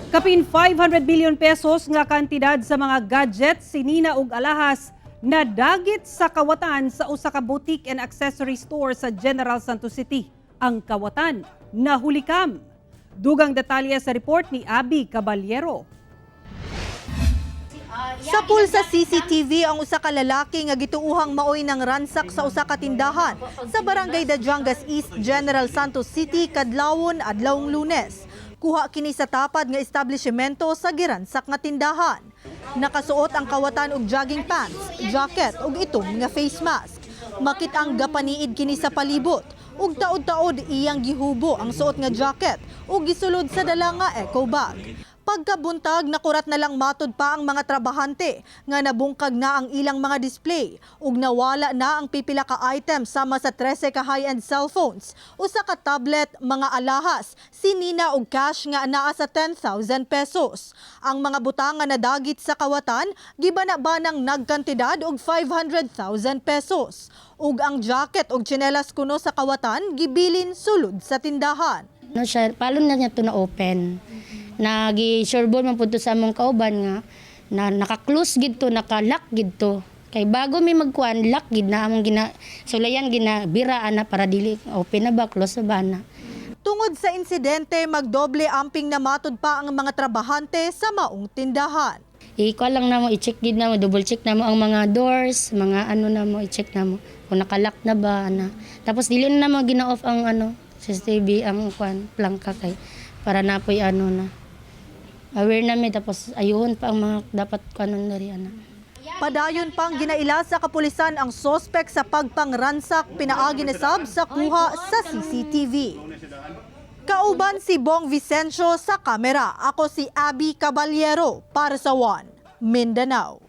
Kapin 500 billion pesos nga kantidad sa mga gadgets, sinina ug alahas na dagit sa kawatan sa usa ka boutique and accessory store sa General Santos City. Ang kawatan nahulikam. Dugang detalye sa report ni Abby Caballero. Sa pool sa CCTV ang usa ka lalaki nga gituuhang maoy ng ransak sa usa ka tindahan sa Barangay Dajangas East, General Santos City kadlawon adlawng Lunes. Kuha kini sa tapad nga establishmento sa giransak nga tindahan. Nakasuot ang kawatan og jogging pants, jacket ug itom nga face mask. Makit ang gapaniid kini sa palibot ug taod-taod iyang gihubo ang suot nga jacket ug gisulod sa dala nga eco bag. Pagkabuntag, nakurat na lang matod pa ang mga trabahante nga nabungkag na ang ilang mga display ug nawala na ang pipila ka items sama sa 13 ka high-end cellphones, usa ka tablet, mga alahas, sinina ug cash nga anaa sa 10,000 pesos. Ang mga butang nga nadagit sa kawatan gibana-banang nagkantidad og 500,000 pesos. Ug ang jacket ug tsinelas kuno sa kawatan gibilin sulod sa tindahan. No siya, palon na niya to na open. Nagi-sureball man pud to sa among kauban nga na naka-close gid to, naka-lock gid to. Kay bago mi magkuan, lock gid na among sulayan biraan na para dili open na ba, close na ba na. Tungod sa insidente, magdoble amping na matod pa ang mga trabahante sa maong tindahan. Ikuha lang na mo, i-check gid na mo, double check na mo ang mga doors, mga ano na mo, i-check na mo kung naka-lock na ba na. Tapos dili na mo gina-off ang CCTV ang kuan plangka kay para napoy na. Aware namin, tapos ayun pa ang mga dapat kanon na rin. Padayon pang ginaila sa kapulisan ang sospek sa pagpangransak pinaagi ni sab sa kuha sa CCTV. Kauban si Bong Vicencio sa kamera. Ako si Abby Caballero para sa One Mindanao.